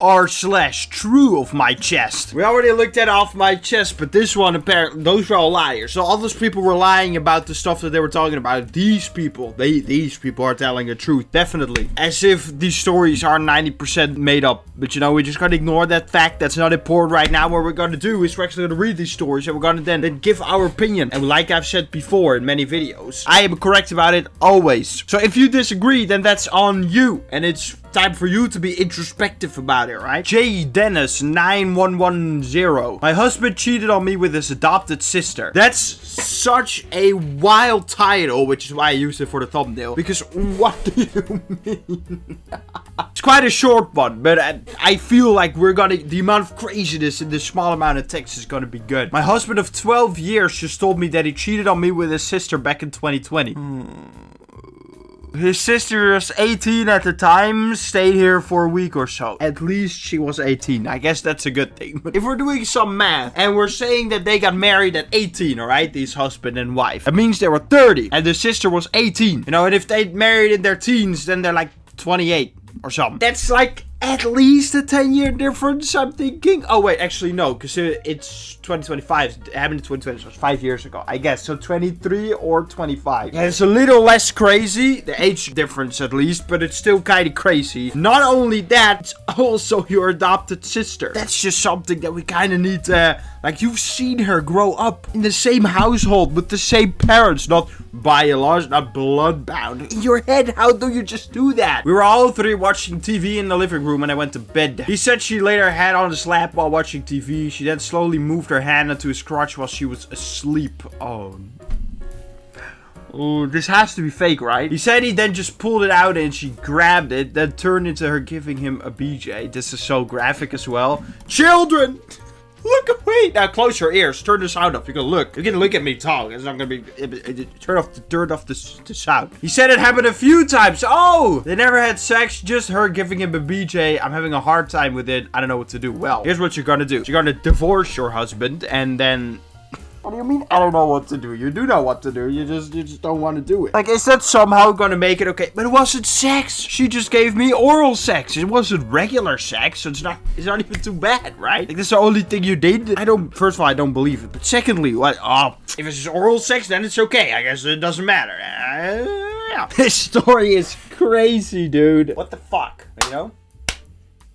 r/TrueOffMyChest. We already looked at Off My Chest, but this one, apparently, those were all liars. So all those people were lying about the stuff that they were talking about. These people are telling the truth, definitely. As if these stories are 90% made up. But you know, we just gotta ignore that fact. That's not important right now. What we're gonna do is we're actually gonna read these stories and we're gonna then give our opinion. And like I've said before in many videos, I am correct about it always. So if you disagree, then that's on you. And it's time for you to be introspective about it, right? J. Dennis 9110. My husband cheated on me with his adopted sister. That's such a wild title, which is why I used it for the thumbnail. Because what do you mean? It's quite a short one, but I feel like the amount of craziness in this small amount of text is gonna be good. My husband of 12 years just told me that he cheated on me with his sister back in 2020. His sister was 18 at the time, stayed here for a week or so. At least she was 18. I guess that's a good thing. But if we're doing some math and we're saying that they got married at 18, alright? These husband and wife. That means they were 30 and the sister was 18. You know, and if they married in their teens, then they're like 28 or something. That's like at least a 10-year difference, I'm thinking. Oh, wait, actually, no, because it's 2025. It happened in 2020, so it's 5 years ago, I guess. So 23 or 25. Yeah, it's a little less crazy, the age difference at least, but it's still kind of crazy. Not only that, it's also your adopted sister. That's just something that we kind of need to, like, you've seen her grow up in the same household with the same parents, not biological, not blood-bound. In your head, how do you just do that? We were all three watching TV in the living room and I went to bed. He said she laid her head on his lap while watching TV. She then slowly moved her hand into his crotch while she was asleep. Oh, this has to be fake, right? He said he then just pulled it out and she grabbed it, then turned into her giving him a BJ. This is so graphic as well. Children! Look away! Now close your ears. Turn the sound off. You can look. You can look at me talk. It's not gonna be. Turn off the sound. He said it happened a few times. Oh! They never had sex. Just her giving him a BJ. I'm having a hard time with it. I don't know what to do. Well, here's what you're gonna do. You're gonna divorce your husband and then. What do you mean? I don't know what to do. You do know what to do. You just don't want to do it. Like, is that somehow gonna make it okay? But it wasn't sex. She just gave me oral sex. It wasn't regular sex. So it's not even too bad, right? Like, that's the only thing you did. First of all, I don't believe it. But secondly, what? Oh, if it's just oral sex, then it's okay. I guess it doesn't matter. Yeah. This story is crazy, dude. What the fuck? You know?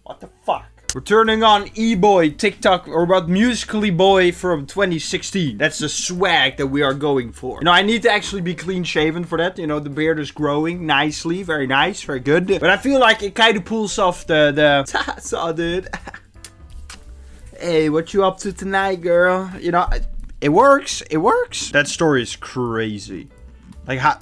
What the fuck? We're turning on E-Boy TikTok, or about Musically Boy from 2016. That's the swag that we are going for. You know, I need to actually be clean shaven for that. You know, the beard is growing nicely. Very nice. Very good. But I feel like it kind of pulls off the saw, dude. Hey, what you up to tonight, girl? You know, it works. It works. That story is crazy. Like, how...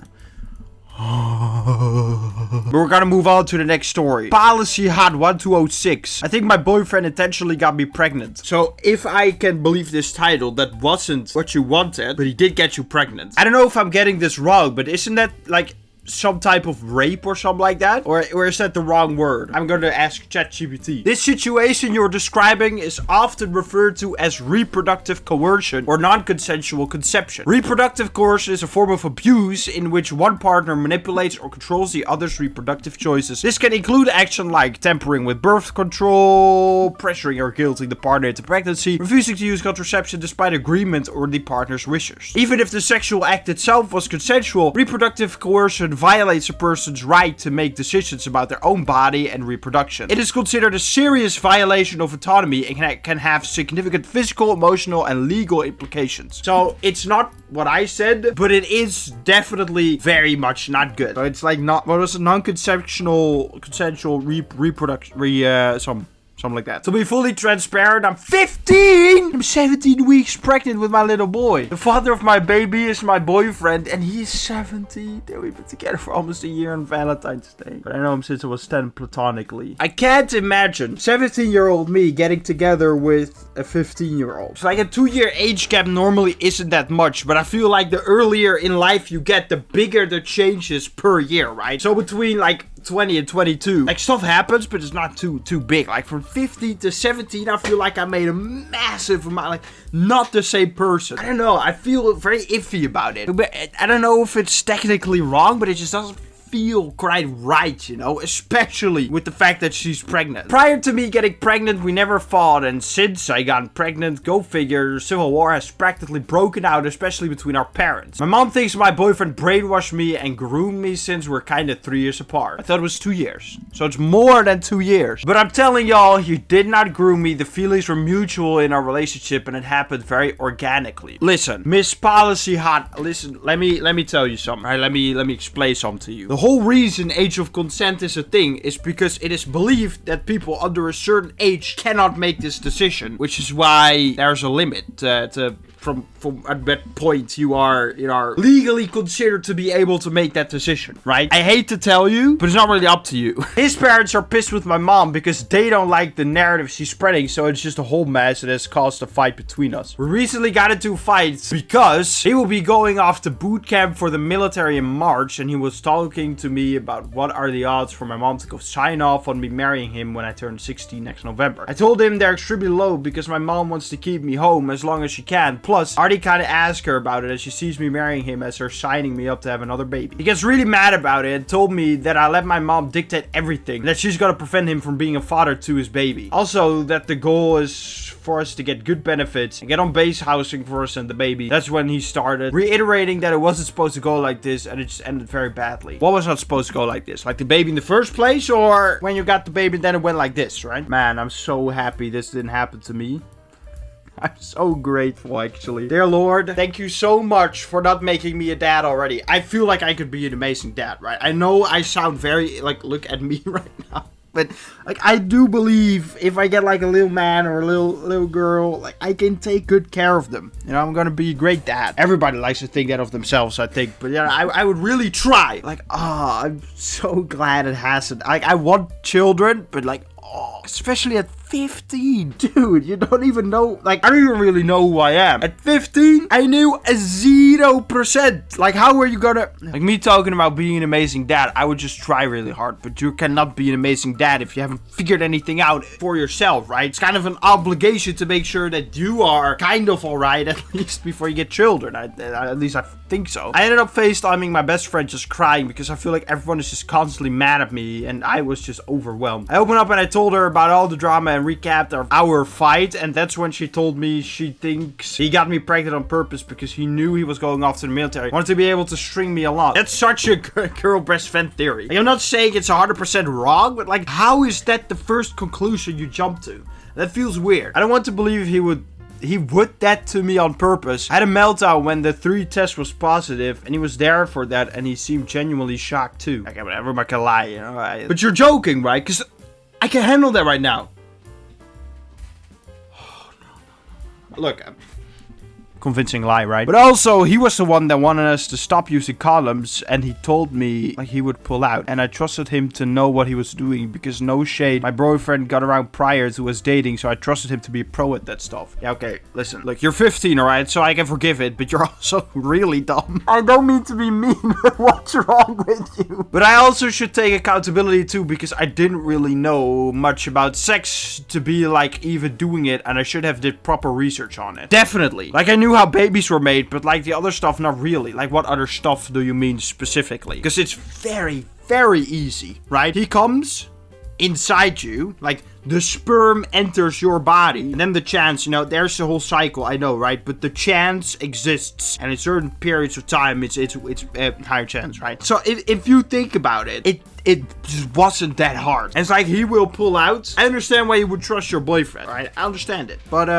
We're gonna move on to the next story. Policy Hot 1206. I think my boyfriend intentionally got me pregnant. So if I can believe this title, that wasn't what you wanted, but he did get you pregnant. I don't know if I'm getting this wrong, but isn't that like some type of rape or something like that? Or is that the wrong word? I'm gonna ask ChatGPT. This situation you're describing is often referred to as reproductive coercion or non-consensual conception. Reproductive coercion is a form of abuse in which one partner manipulates or controls the other's reproductive choices. This can include action like tampering with birth control, pressuring or guilting the partner into pregnancy, refusing to use contraception despite agreement or the partner's wishes. Even if the sexual act itself was consensual, reproductive coercion violates a person's right to make decisions about their own body and reproduction. It is considered a serious violation of autonomy and can have significant physical, emotional, and legal implications. So it's not what I said, but it is definitely very much not good. So it's like not, what was it, non-consensual, consensual reproduction, something like that. To be fully transparent, I'm 15! I'm 17 weeks pregnant with my little boy. The father of my baby is my boyfriend, and he's 17. We've been together for almost a year on Valentine's Day. But I know him since I was 10 platonically. I can't imagine 17-year-old me getting together with a 15-year-old. So like a 2-year age gap normally isn't that much, but I feel like the earlier in life you get, the bigger the changes per year, right? So between like 20 and 22, like stuff happens, but it's not too big. Like from 15 to 17, I feel like I made a massive amount, like not the same person. I don't know, I feel very iffy about it. But I don't know if it's technically wrong, but it just doesn't feel quite right, you know, especially with the fact that she's pregnant. Prior to me getting pregnant, we never fought, and since I got pregnant, go figure, civil war has practically broken out, especially between our parents. My mom thinks my boyfriend brainwashed me and groomed me since we're kind of 3 years apart. I thought it was 2 years, so it's more than 2 years. But I'm telling y'all, he did not groom me. The feelings were mutual in our relationship, and it happened very organically. Listen, Miss Policy Hot, listen, let me tell you something, right? Let me explain something to you. The whole reason age of consent is a thing is because it is believed that people under a certain age cannot make this decision, which is why there's a limit from at that point you are legally considered to be able to make that decision, right? I hate to tell you, but it's not really up to you. His parents are pissed with my mom because they don't like the narrative she's spreading, so it's just a whole mess and has caused a fight between us. We recently got into fights because he will be going off to boot camp for the military in March, and he was talking to me about what are the odds for my mom to go sign off on me marrying him when I turn 16 next November. I told him they're extremely low because my mom wants to keep me home as long as she can. Plus, I already kind of asked her about it as she sees me marrying him as her signing me up to have another baby. He gets really mad about it and told me that I let my mom dictate everything, that she's gonna prevent him from being a father to his baby. Also, that the goal is for us to get good benefits and get on base housing for us and the baby. That's when he started reiterating that it wasn't supposed to go like this, and it just ended very badly. What was not supposed to go like this? Like the baby in the first place, or when you got the baby then it went like this, right? Man, I'm so happy this didn't happen to me. I'm so grateful, actually. Dear Lord, thank you so much for not making me a dad already. I feel like I could be an amazing dad, right? I know I sound very, like, look at me right now. But, like, I do believe if I get, like, a little man or a little girl, like, I can take good care of them. You know, I'm gonna be a great dad. Everybody likes to think that of themselves, I think. But, yeah, I would really try. Like, I'm so glad it hasn't. Like, I want children, but, like, especially at 15, dude, you don't even know, like, I don't even really know who I am. At 15, I knew a 0%. Like, how are you gonna, like, me talking about being an amazing dad, I would just try really hard, but you cannot be an amazing dad if you haven't figured anything out for yourself, right? It's kind of an obligation to make sure that you are kind of alright, at least before you get children. At least I think so. I ended up FaceTiming my best friend just crying because I feel like everyone is just constantly mad at me, and I was just overwhelmed. I opened up and I told her about all the drama and recapped our fight, and that's when she told me she thinks he got me pregnant on purpose because he knew he was going off to the military. Wanted to be able to string me along. That's such a girl breastfed theory. Like, I'm not saying it's 100% wrong, but like, how is that the first conclusion you jump to? That feels weird. I don't want to believe he would that to me on purpose. I had a meltdown when the 3 test was positive, and he was there for that, and he seemed genuinely shocked too. Okay, but everyone can lie, you know. But you're joking, right? Because I can handle that right now. Look, convincing lie, right? But also, he was the one that wanted us to stop using condoms, and he told me like he would pull out, and I trusted him to know what he was doing because no shade, my boyfriend got around prior to us dating, so I trusted him to be a pro at that stuff. Yeah, okay, listen, look, you're 15, alright, so I can forgive it, but you're also really dumb. I don't mean to be mean, but what's wrong with you? But I also should take accountability too, because I didn't really know much about sex to be like even doing it, and I should have did proper research on it. Definitely. Like, I knew how babies were made, but like the other stuff, not really. Like, what other stuff do you mean specifically? Because it's very, very easy, right? He comes inside you, like the sperm enters your body, and then the chance, you know, there's the whole cycle, I know, right? But the chance exists, and in certain periods of time, it's higher chance, right? So if you think about it, it just wasn't that hard. And it's like, he will pull out. I understand why you would trust your boyfriend, right? I understand it, but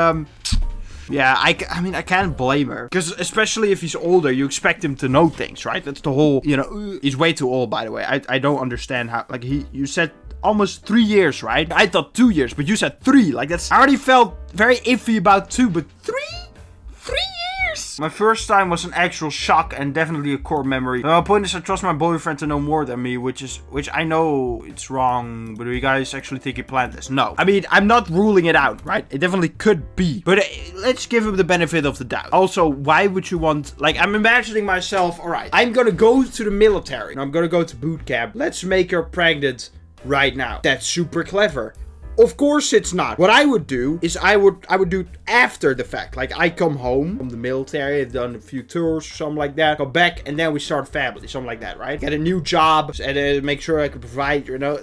yeah, I mean, I can't blame her. Because especially if he's older, you expect him to know things, right? That's the whole, you know, he's way too old, by the way. I don't understand how, like, you said almost 3 years, right? I thought 2 years, but you said 3. Like, I already felt very iffy about 2, but 3 years? My first time was an actual shock and definitely a core memory. My point is, I trust my boyfriend to know more than me, which I know it's wrong, but do you guys actually think he planned this? No. I mean, I'm not ruling it out, right? It definitely could be, but let's give him the benefit of the doubt. Also, why would you want, like, I'm imagining myself, all right, I'm gonna go to the military, I'm gonna go to boot camp. Let's make her pregnant right now. That's super clever. Of course it's not. What I would do is I would do after the fact. Like I come home from the military, I've done a few tours or something like that, go back and then we start a family, something like that, right? Get a new job and make sure I can provide, you know.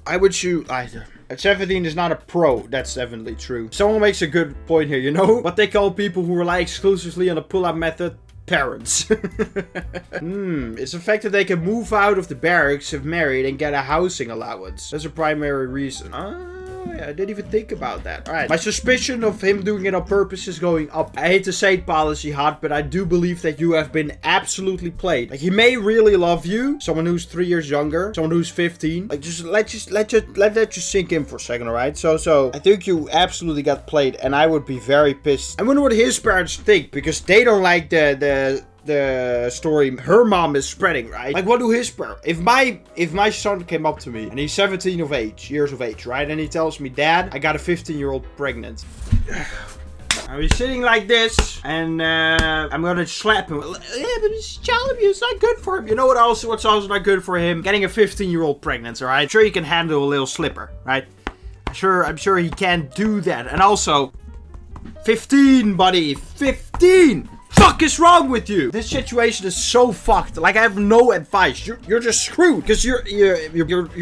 I would choose either. At 17 is not a pro. That's definitely true. Someone makes a good point here, you know? What they call people who rely exclusively on the pull-up method? Parents. It's the fact that they can move out of the barracks if married and get a housing allowance. That's a primary reason. Yeah, I didn't even think about that. Alright, my suspicion of him doing it on purpose is going up. I hate to say it, Policy Hot, but I do believe that you have been absolutely played. Like, he may really love you. Someone who's 3 years younger. Someone who's 15. Like, just let that just sink in for a second, alright? So, I think you absolutely got played, and I would be very pissed. I wonder what his parents think, because they don't like the story her mom is spreading, right? Like, what do his parents... If my son came up to me and he's 17 years of age, right? And he tells me, Dad, I got a 15-year-old pregnant. I'll be sitting like this, and I'm gonna slap him. Yeah, but it's child abuse, not good for him. You know what's also not good for him? Getting a 15-year-old pregnant, alright? I'm sure he can handle a little slipper, right? I'm sure he can do that. And also, 15, buddy, 15! Fuck is wrong with you? This situation is so fucked. Like, I have no advice. You're just screwed because you're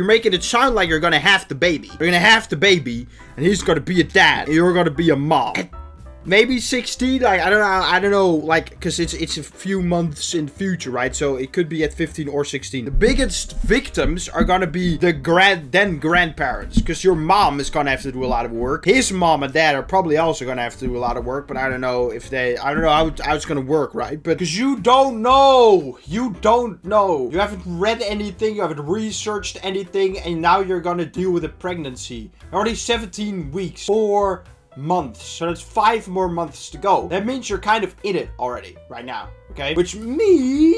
making it sound like you're gonna have the baby. You're gonna have the baby, and he's gonna be a dad, and you're gonna be a mom. Maybe 16, like, I don't know, like, because it's a few months in the future, right? So it could be at 15 or 16. The biggest victims are gonna be the grandparents, because your mom is gonna have to do a lot of work. His mom and dad are probably also gonna have to do a lot of work, but I don't know how it's gonna work, right? But because you don't know. You haven't read anything, you haven't researched anything, and now you're gonna deal with a pregnancy. Already 17 weeks. 4 months. So that's 5 more months to go. That means you're kind of in it already right now. Okay? Which means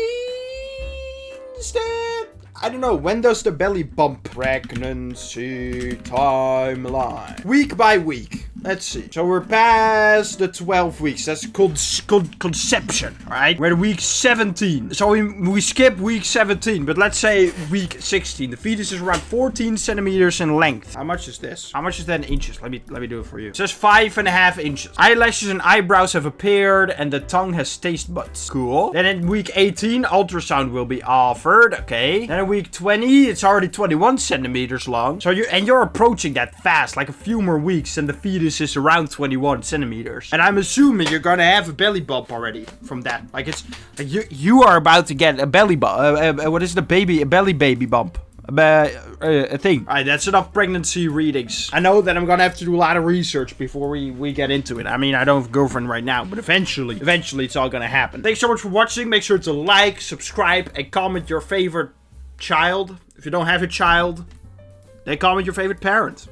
that... I don't know. When does the belly bump? Pregnancy timeline. Week by week. Let's see. So we're past the 12 weeks. That's conception, right? We're at week 17. So we skip week 17, but let's say week 16. The fetus is around 14 centimeters in length. How much is this? How much is that in inches? Let me do it for you. It says 5.5 inches. Eyelashes and eyebrows have appeared, and the tongue has taste buds. Cool. Then in week 18, ultrasound will be offered. Okay. Then in week 20, it's already 21 centimeters long. So you're approaching that fast, like a few more weeks, and the fetus is around 21 centimeters. And I'm assuming you're gonna have a belly bump already from that. Like, it's like you are about to get a belly bump. What is the baby? A belly baby bump. A thing. Alright, that's enough pregnancy readings. I know that I'm gonna have to do a lot of research before we get into it. I mean, I don't have a girlfriend right now, but eventually it's all gonna happen. Thanks so much for watching. Make sure to like, subscribe, and comment your favorite child. If you don't have a child, then comment your favorite parent.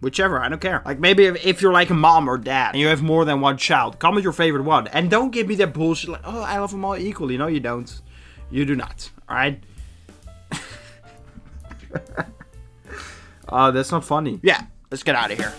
Whichever, I don't care. Like, maybe if you're like a mom or dad and you have more than one child, comment your favorite one. And don't give me that bullshit like, oh, I love them all equally. No, you don't. You do not. Alright? That's not funny. Yeah, let's get out of here.